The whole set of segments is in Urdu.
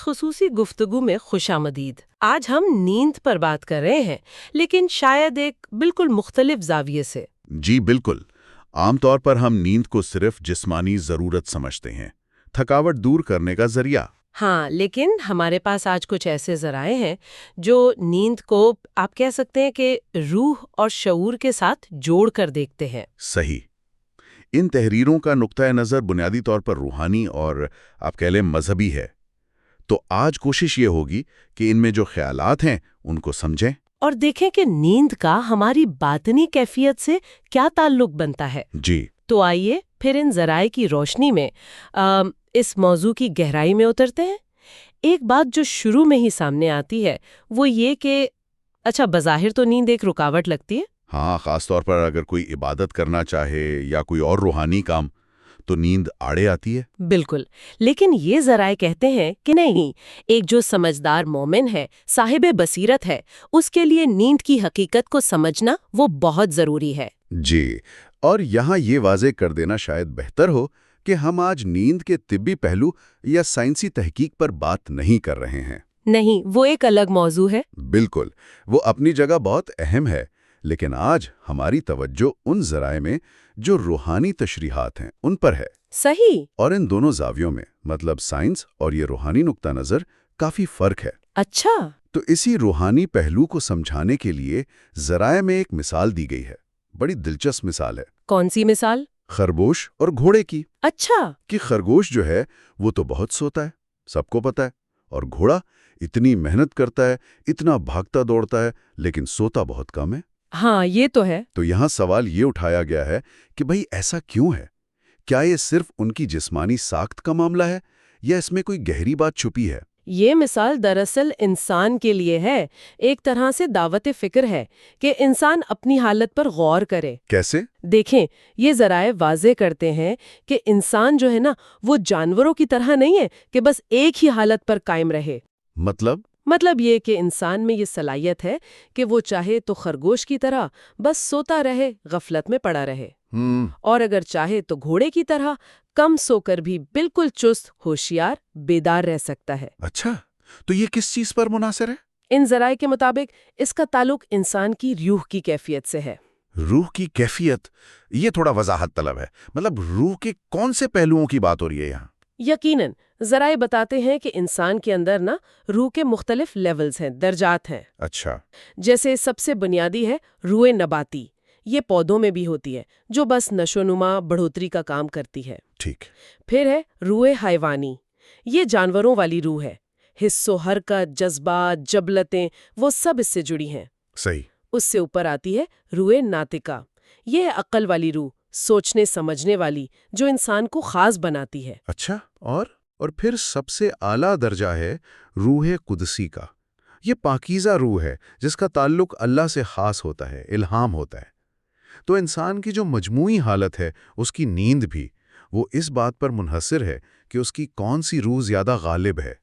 خصوصی گفتگو میں خوش آمدید۔ آج ہم نیند پر بات کر رہے ہیں، لیکن شاید ایک بالکل مختلف زاویے سے۔ جی بالکل۔ عام طور پر ہم نیند کو صرف جسمانی ضرورت سمجھتے ہیں، تھکاوٹ دور کرنے کا ذریعہ۔ ہاں، لیکن ہمارے پاس آج کچھ ایسے ذرائع ہیں جو نیند کو آپ کہہ سکتے ہیں کہ روح اور شعور کے ساتھ جوڑ کر دیکھتے ہیں۔ صحیح۔ ان تحریروں کا نقطۂ نظر بنیادی طور پر روحانی اور آپ کہہ لیں مذہبی ہے، تو آج کوشش یہ ہوگی کہ ان میں جو خیالات ہیں ان کو سمجھیں اور دیکھیں کہ نیند کا ہماری باطنی کیفیت سے کیا تعلق بنتا ہے۔ جی تو آئیے پھر ان ذرائع کی روشنی میں اس موضوع کی گہرائی میں اترتے ہیں۔ ایک بات جو شروع میں ہی سامنے آتی ہے وہ یہ کہ اچھا، بظاہر تو نیند ایک رکاوٹ لگتی ہے۔ ہاں، خاص طور پر اگر کوئی عبادت کرنا چاہے یا کوئی اور روحانی کام، تو نیند آڑے آتی ہے۔ بالکل، لیکن یہ ذرائع کہتے ہیں کہ نہیں، ایک جو سمجھدار مومن ہے، صاحب بصیرت ہے، اس کے لیے نیند کی حقیقت کو سمجھنا وہ بہت ضروری ہے۔ جی، اور یہاں یہ واضح کر دینا شاید بہتر ہو کہ ہم آج نیند کے طبی پہلو یا سائنسی تحقیق پر بات نہیں کر رہے ہیں۔ نہیں، وہ ایک الگ موضوع ہے۔ بالکل، وہ اپنی جگہ بہت اہم ہے، لیکن آج ہماری توجہ ان ذرائع میں جو روحانی تشریحات ہیں ان پر ہے۔ صحیح۔ اور ان دونوں زاویوں میں مطلب سائنس اور یہ روحانی نقطہ نظر کافی فرق ہے۔ اچھا۔ تو اسی روحانی پہلو کو سمجھانے کے لیے ذرائع میں ایک مثال دی گئی ہے، بڑی دلچسپ مثال ہے۔ کون سی مثال؟ خرگوش اور گھوڑے کی۔ اچھا۔ کہ خرگوش جو ہے وہ تو بہت سوتا ہے، سب کو پتا ہے، اور گھوڑا اتنی محنت کرتا ہے، اتنا بھاگتا دوڑتا ہے، لیکن سوتا بہت کم ہے۔ ہاں، یہ تو ہے۔ تو یہاں سوال یہ اٹھایا گیا ہے کہ بھئی ایسا کیوں ہے؟ کیا یہ صرف ان کی جسمانی ساخت کا معاملہ ہے یا اس میں کوئی گہری بات چھپی ہے؟ یہ مثال دراصل انسان کے لیے ہے، ایک طرح سے دعوت فکر ہے کہ انسان اپنی حالت پر غور کرے۔ کیسے؟ دیکھیں، یہ ذرائع واضح کرتے ہیں کہ انسان جو ہے نا، وہ جانوروں کی طرح نہیں ہے کہ بس ایک ہی حالت پر قائم رہے۔ مطلب یہ کہ انسان میں یہ صلاحیت ہے کہ وہ چاہے تو خرگوش کی طرح بس سوتا رہے، غفلت میں پڑا رہے، اور اگر چاہے تو گھوڑے کی طرح کم سو کر بھی بالکل چست، ہوشیار، بیدار رہ سکتا ہے۔ اچھا، تو یہ کس چیز پر منحصر ہے؟ ان ذرائع کے مطابق اس کا تعلق انسان کی روح کی کیفیت سے ہے۔ روح کی کیفیت، یہ تھوڑا وضاحت طلب ہے۔ مطلب روح کے کون سے پہلوؤں کی بات ہو رہی ہے یہاں؟ یقیناً ذرائع بتاتے ہیں کہ انسان کے اندر نا روح کے مختلف لیولز ہیں، درجات ہیں۔ اچھا۔ جیسے سب سے بنیادی ہے روح نباتی، یہ پودوں میں بھی ہوتی ہے، جو بس نشو نما بڑھوتری کا کام کرتی ہے۔ ٹھیک۔ پھر ہے روح حیوانی، یہ جانوروں والی روح ہے، حس و حرکت، جذبات، جبلتیں، وہ سب اس سے جڑی ہیں۔ صحیح۔ اس سے اوپر آتی ہے روح ناطقہ، یہ ہے عقل والی روح، سوچنے سمجھنے والی، جو انسان کو خاص بناتی ہے۔ اچھا، اور پھر سب سے اعلیٰ درجہ ہے روح قدسی کا، یہ پاکیزہ روح ہے جس کا تعلق اللہ سے خاص ہوتا ہے، الہام ہوتا ہے۔ تو انسان کی جو مجموعی حالت ہے، اس کی نیند بھی، وہ اس بات پر منحصر ہے کہ اس کی کون سی روح زیادہ غالب ہے۔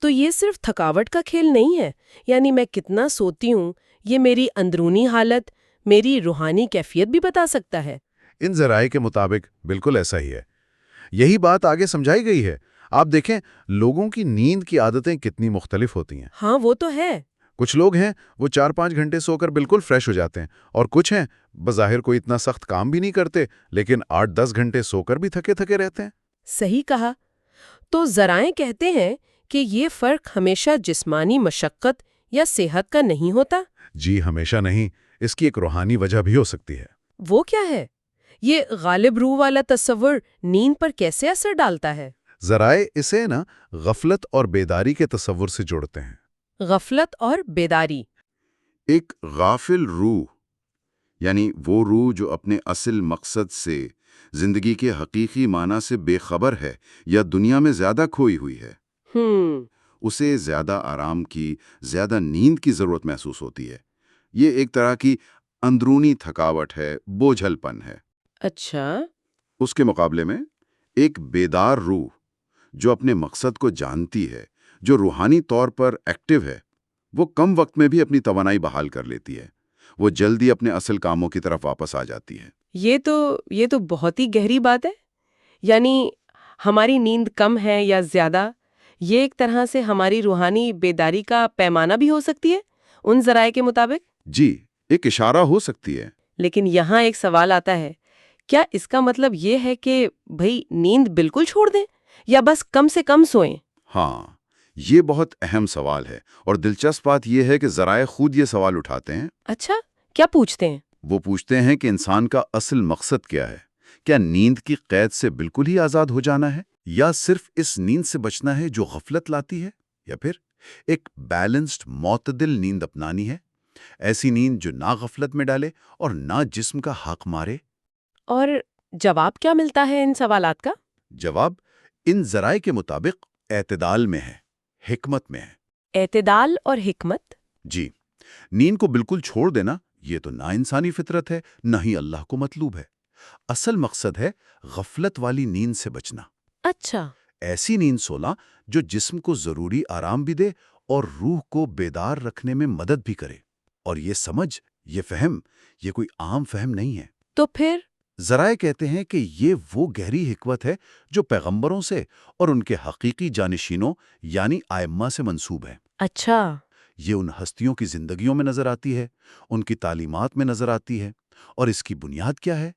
تو یہ صرف تھکاوٹ کا کھیل نہیں ہے، یعنی میں کتنا سوتی ہوں، یہ میری اندرونی حالت، میری روحانی کیفیت بھی بتا سکتا ہے۔ ان ذرائع کے مطابق بالکل ایسا ہی ہے۔ یہی بات آگے سمجھائی گئی ہے۔ آپ دیکھیں لوگوں کی نیند کی عادتیں کتنی مختلف ہوتی ہیں۔ ہاں، وہ تو ہے۔ کچھ لوگ ہیں وہ 4-5 گھنٹے سو کر بالکل فریش ہو جاتے ہیں، اور کچھ ہیں بظاہر کوئی اتنا سخت کام بھی نہیں کرتے لیکن 8-10 گھنٹے سو کر بھی تھکے تھکے رہتے ہیں۔ صحیح کہا۔ تو ذرائع کہتے ہیں کہ یہ فرق ہمیشہ جسمانی مشقت یا صحت کا نہیں ہوتا؟ جی ہمیشہ نہیں، اس کی ایک روحانی وجہ بھی ہو سکتی ہے۔ وہ کیا ہے؟ یہ غالب روح والا تصور نیند پر کیسے اثر ڈالتا ہے؟ ذرائع اسے غفلت اور بیداری کے تصور سے جوڑتے ہیں۔ غفلت اور بیداری۔ ایک غافل روح، یعنی وہ روح جو اپنے اصل مقصد سے، زندگی کے حقیقی معنی سے بے خبر ہے یا دنیا میں زیادہ کھوئی ہوئی ہے، اسے زیادہ آرام کی، زیادہ نیند کی ضرورت محسوس ہوتی ہے۔ یہ ایک طرح کی اندرونی تھکاوٹ ہے، بوجھل پن ہے۔ اچھا۔ اس کے مقابلے میں ایک بیدار روح جو اپنے مقصد کو جانتی ہے، جو روحانی طور پر ایکٹیو ہے، وہ کم وقت میں بھی اپنی توانائی بحال کر لیتی ہے، وہ جلدی اپنے اصل کاموں کی طرف واپس آ جاتی ہے۔ یہ تو بہت ہی گہری بات ہے۔ یعنی ہماری نیند کم ہے یا زیادہ، یہ ایک طرح سے ہماری روحانی بیداری کا پیمانہ بھی ہو سکتی ہے ان ذرائع کے مطابق؟ جی، ایک اشارہ ہو سکتی ہے۔ لیکن یہاں ایک سوال آتا ہے، کیا اس کا مطلب یہ ہے کہ بھئی نیند بالکل چھوڑ دیں یا بس کم سے کم سوئیں؟ ہاں، یہ بہت اہم سوال ہے، اور دلچسپ بات یہ ہے کہ ذرائع خود یہ سوال اٹھاتے ہیں۔ اچھا، کیا پوچھتے ہیں؟ وہ پوچھتے ہیں کہ انسان کا اصل مقصد کیا ہے؟ کیا نیند کی قید سے بالکل ہی آزاد ہو جانا ہے، یا صرف اس نیند سے بچنا ہے جو غفلت لاتی ہے، یا پھر ایک بیلنسڈ معتدل نیند اپنانی ہے، ایسی نیند جو نہ غفلت میں ڈالے اور نہ جسم کا حق مارے؟ اور جواب کیا ملتا ہے ان سوالات کا؟ جواب ان ذرائع کے مطابق اعتدال میں ہے، حکمت میں ہے۔ اعتدال اور حکمت؟ جی، نیند کو بالکل چھوڑ دینا یہ تو نہ انسانی فطرت ہے، نہ ہی اللہ کو مطلوب ہے۔ اصل مقصد ہے غفلت والی نیند سے بچنا، اچھا، ایسی نیند سونا جو جسم کو ضروری آرام بھی دے اور روح کو بیدار رکھنے میں مدد بھی کرے۔ اور یہ سمجھ، یہ فہم، یہ کوئی عام فہم نہیں ہے۔ تو پھر؟ ذرائع کہتے ہیں کہ یہ وہ گہری حکمت ہے جو پیغمبروں سے اور ان کے حقیقی جانشینوں یعنی ائمہ سے منسوب ہے۔ اچھا، یہ ان ہستیوں کی زندگیوں میں نظر آتی ہے، ان کی تعلیمات میں نظر آتی ہے، اور اس کی بنیاد کیا ہے؟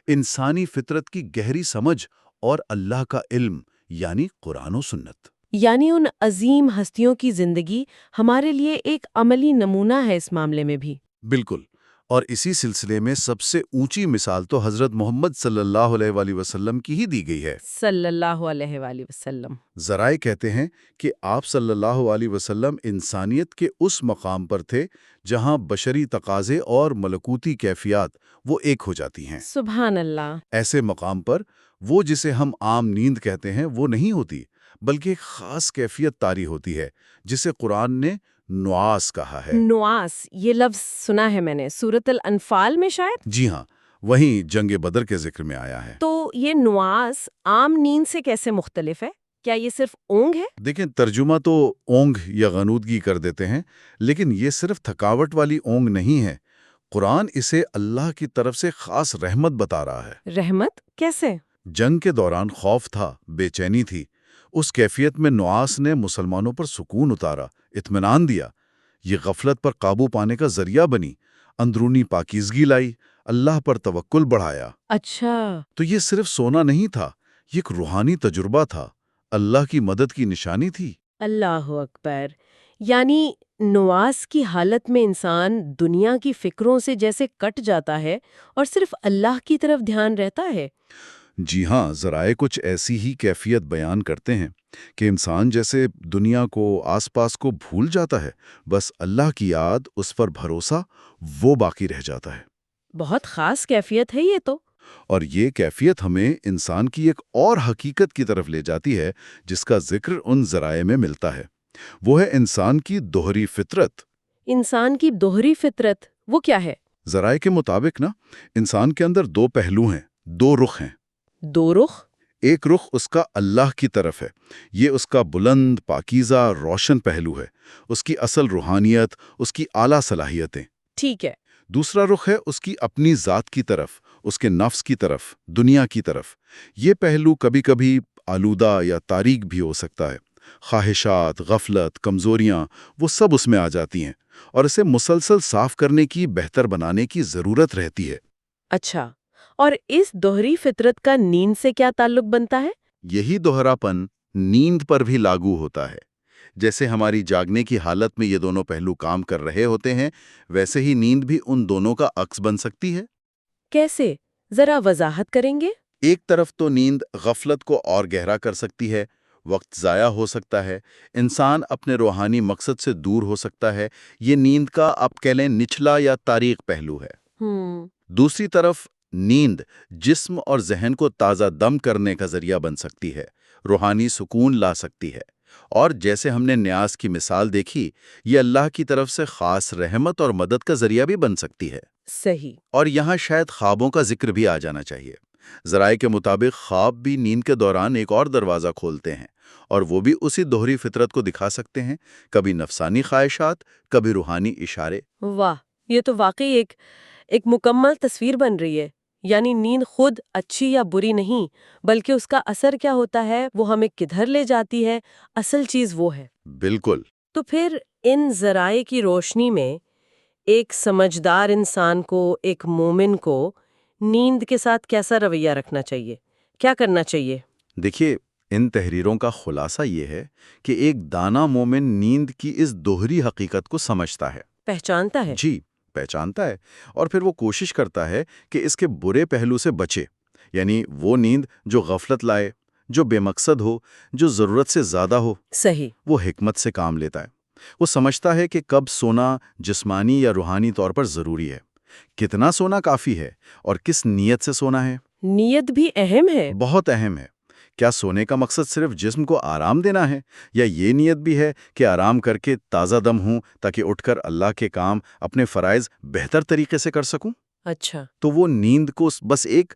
انسانی فطرت کی گہری سمجھ اور اللہ کا علم یعنی قرآن و سنت۔ یعنی ان عظیم ہستیوں کی زندگی ہمارے لیے ایک عملی نمونہ ہے اس معاملے میں بھی۔ بالکل، اور اسی سلسلے میں سب سے اونچی مثال تو حضرت محمد صلی اللہ علیہ وآلہ وسلم کی ہی دی گئی ہے۔ صلی اللہ علیہ وآلہ وسلم۔ ذرائع کہتے ہیں کہ آپ صلی اللہ علیہ وسلم انسانیت کے اس مقام پر تھے جہاں بشری تقاضے اور ملکوتی کیفیات وہ ایک ہو جاتی ہیں۔ سبحان اللہ۔ ایسے مقام پر وہ جسے ہم عام نیند کہتے ہیں وہ نہیں ہوتی، بلکہ ایک خاص کیفیت طاری ہوتی ہے جسے قرآن نے نعاس کہا ہے۔ نعاس، یہ لفظ سنا ہے میں نے، سورۃ الانفال میں شاید؟ جی ہاں، وہیں جنگ بدر کے ذکر میں آیا ہے۔ تو یہ نعاس عام نیند سے کیسے مختلف ہے؟ کیا یہ صرف اونگ ہے؟ دیکھیں، ترجمہ تو اونگ یا غنودگی کر دیتے ہیں، لیکن یہ صرف تھکاوٹ والی اونگ نہیں ہے۔ قرآن اسے اللہ کی طرف سے خاص رحمت بتا رہا ہے۔ رحمت کیسے؟ جنگ کے دوران خوف تھا، بے چینی تھی، اس کیفیت میں نعاس نے مسلمانوں پر سکون اتارا، اطمینان دیا۔ یہ غفلت پر قابو پانے کا ذریعہ بنی، اندرونی پاکیزگی لائی، اللہ پر توکل بڑھایا۔ اچھا، تو یہ صرف سونا نہیں تھا، یہ ایک روحانی تجربہ تھا، اللہ کی مدد کی نشانی تھی۔ اللہ اکبر۔ یعنی نعاس کی حالت میں انسان دنیا کی فکروں سے جیسے کٹ جاتا ہے اور صرف اللہ کی طرف دھیان رہتا ہے۔ جی ہاں، ذرائع کچھ ایسی ہی کیفیت بیان کرتے ہیں کہ انسان جیسے دنیا کو، آس پاس کو بھول جاتا ہے، بس اللہ کی یاد، اس پر بھروسہ، وہ باقی رہ جاتا ہے۔ بہت خاص کیفیت ہے یہ تو۔ اور یہ کیفیت ہمیں انسان کی ایک اور حقیقت کی طرف لے جاتی ہے جس کا ذکر ان ذرائع میں ملتا ہے۔ وہ ہے انسان کی دوہری فطرت۔ انسان کی دوہری فطرت، وہ کیا ہے؟ ذرائع کے مطابق انسان کے اندر دو پہلو ہیں، دو رخ ہیں۔ دو رخ؟ ایک رخ اس کا اللہ کی طرف ہے، یہ اس کا بلند، پاکیزہ، روشن پہلو ہے، اس کی اصل روحانیت، اس کی اعلیٰ صلاحیتیں۔ ٹھیک ہے۔ دوسرا رخ ہے اس کی اپنی ذات کی طرف، اس کے نفس کی طرف، دنیا کی طرف۔ یہ پہلو کبھی کبھی آلودہ یا تاریک بھی ہو سکتا ہے۔ خواہشات، غفلت، کمزوریاں، وہ سب اس میں آ جاتی ہیں، اور اسے مسلسل صاف کرنے کی، بہتر بنانے کی ضرورت رہتی ہے۔ اچھا، اور اس دوہری فطرت کا نیند سے کیا تعلق بنتا ہے؟ یہی دوہراپن نیند پر بھی لاگو ہوتا ہے۔ جیسے ہماری جاگنے کی حالت میں یہ دونوں پہلو کام کر رہے ہوتے ہیں، ویسے ہی نیند بھی ان دونوں کا عکس بن سکتی ہے۔ کیسے؟ ذرا وضاحت کریں گے؟ ایک طرف تو نیند غفلت کو اور گہرا کر سکتی ہے، وقت ضائع ہو سکتا ہے، انسان اپنے روحانی مقصد سے دور ہو سکتا ہے۔ یہ نیند کا آپ کہہ لیں نچلا یا تاریک پہلو ہے۔ دوسری طرف نیند جسم اور ذہن کو تازہ دم کرنے کا ذریعہ بن سکتی ہے، روحانی سکون لا سکتی ہے، اور جیسے ہم نے نیاز کی مثال دیکھی، یہ اللہ کی طرف سے خاص رحمت اور مدد کا ذریعہ بھی بن سکتی ہے۔ صحیح۔ اور یہاں شاید خوابوں کا ذکر بھی آ جانا چاہیے۔ ذرائع کے مطابق خواب بھی نیند کے دوران ایک اور دروازہ کھولتے ہیں، اور وہ بھی اسی دوہری فطرت کو دکھا سکتے ہیں، کبھی نفسانی خواہشات، کبھی روحانی اشارے۔ واہ، یہ تو واقعی ایک مکمل تصویر بن رہی ہے۔ یعنی نیند خود اچھی یا بری نہیں، بلکہ اس کا اثر کیا ہوتا ہے، وہ ہمیں کدھر لے جاتی ہے، اصل چیز وہ ہے۔ بالکل۔ تو پھر ان ذرائع کی روشنی میں ایک سمجھدار انسان کو، ایک مومن کو نیند کے ساتھ کیسا رویہ رکھنا چاہیے، کیا کرنا چاہیے؟ دیکھیے، ان تحریروں کا خلاصہ یہ ہے کہ ایک دانا مومن نیند کی اس دوہری حقیقت کو سمجھتا ہے، پہچانتا ہے؟ جی پہچانتا ہے، اور پھر وہ کوشش کرتا ہے کہ اس کے برے پہلو سے بچے، یعنی وہ نیند جو غفلت لائے، جو بے مقصد ہو، جو ضرورت سے زیادہ ہو۔ صحیح۔ وہ حکمت سے کام لیتا ہے۔ وہ سمجھتا ہے کہ کب سونا جسمانی یا روحانی طور پر ضروری ہے، کتنا سونا کافی ہے، اور کس نیت سے سونا ہے۔ نیت بھی اہم ہے۔ بہت اہم ہے۔ کیا سونے کا مقصد صرف جسم کو آرام دینا ہے، یا یہ نیت بھی ہے کہ آرام کر کے تازہ دم ہوں تاکہ اٹھ کر اللہ کے کام، اپنے فرائض بہتر طریقے سے کر سکوں؟ اچھا۔ تو وہ نیند کو بس ایک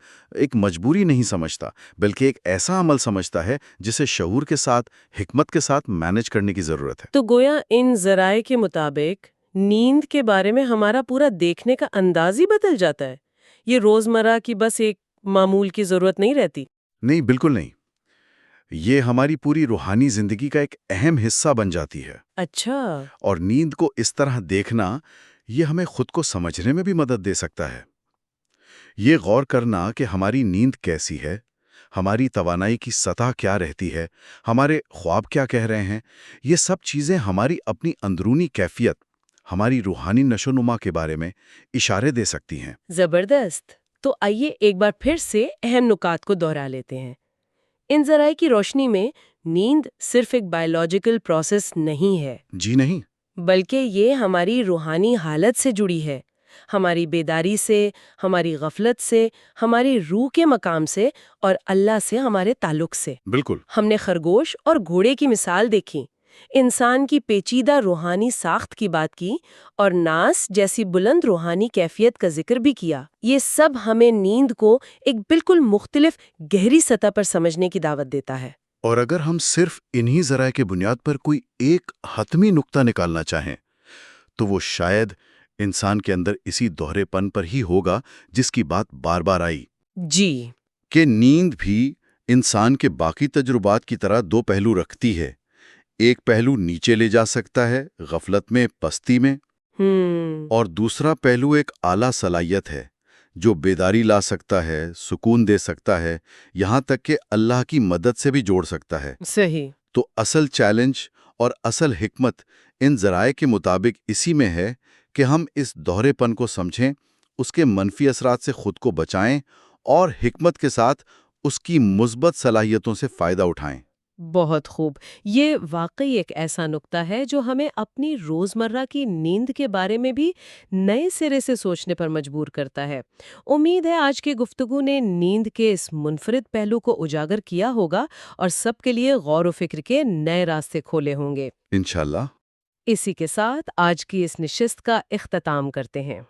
مجبوری نہیں سمجھتا، بلکہ ایک ایسا عمل سمجھتا ہے جسے شعور کے ساتھ، حکمت کے ساتھ مینج کرنے کی ضرورت ہے۔ تو گویا ان ذرائع کے مطابق نیند کے بارے میں ہمارا پورا دیکھنے کا انداز ہی بدل جاتا ہے۔ یہ روزمرہ کی بس ایک معمول کی ضرورت نہیں رہتی۔ نہیں، بالکل نہیں۔ یہ ہماری پوری روحانی زندگی کا ایک اہم حصہ بن جاتی ہے۔ اچھا۔ اور نیند کو اس طرح دیکھنا، یہ ہمیں خود کو سمجھنے میں بھی مدد دے سکتا ہے۔ یہ غور کرنا کہ ہماری نیند کیسی ہے، ہماری توانائی کی سطح کیا رہتی ہے، ہمارے خواب کیا کہہ رہے ہیں، یہ سب چیزیں ہماری اپنی اندرونی کیفیت، ہماری روحانی نشو و نما کے بارے میں اشارے دے سکتی ہیں۔ زبردست۔ تو آئیے ایک بار پھر سے اہم نکات کو دہرا لیتے ہیں۔ ان ذرائع کی روشنی میں نیند صرف ایک بائیولوجیکل پروسیس نہیں ہے، جی نہیں، بلکہ یہ ہماری روحانی حالت سے جڑی ہے، ہماری بیداری سے، ہماری غفلت سے، ہماری روح کے مقام سے، اور اللہ سے ہمارے تعلق سے۔ بالکل۔ ہم نے خرگوش اور گھوڑے کی مثال دیکھی، انسان کی پیچیدہ روحانی ساخت کی بات کی، اور ناس جیسی بلند روحانی کیفیت کا ذکر بھی کیا۔ یہ سب ہمیں نیند کو ایک بالکل مختلف گہری سطح پر سمجھنے کی دعوت دیتا ہے۔ اور اگر ہم صرف انہی ذرائع کی بنیاد پر کوئی ایک حتمی نقطہ نکالنا چاہیں، تو وہ شاید انسان کے اندر اسی دوہرے پن پر ہی ہوگا جس کی بات بار بار آئی۔ جی۔ کہ نیند بھی انسان کے باقی تجربات کی طرح دو پہلو رکھتی ہے۔ ایک پہلو نیچے لے جا سکتا ہے، غفلت میں، پستی میں، اور دوسرا پہلو ایک اعلیٰ صلاحیت ہے جو بیداری لا سکتا ہے، سکون دے سکتا ہے، یہاں تک کہ اللہ کی مدد سے بھی جوڑ سکتا ہے۔ صحیح۔ تو اصل چیلنج اور اصل حکمت ان ذرائع کے مطابق اسی میں ہے کہ ہم اس دوہرے پن کو سمجھیں، اس کے منفی اثرات سے خود کو بچائیں، اور حکمت کے ساتھ اس کی مثبت صلاحیتوں سے فائدہ اٹھائیں۔ بہت خوب۔ یہ واقعی ایک ایسا نقطہ ہے جو ہمیں اپنی روزمرہ کی نیند کے بارے میں بھی نئے سرے سے سوچنے پر مجبور کرتا ہے۔ امید ہے آج کی گفتگو نے نیند کے اس منفرد پہلو کو اجاگر کیا ہوگا اور سب کے لیے غور و فکر کے نئے راستے کھولے ہوں گے۔ انشاءاللہ۔ اسی کے ساتھ آج کی اس نشست کا اختتام کرتے ہیں۔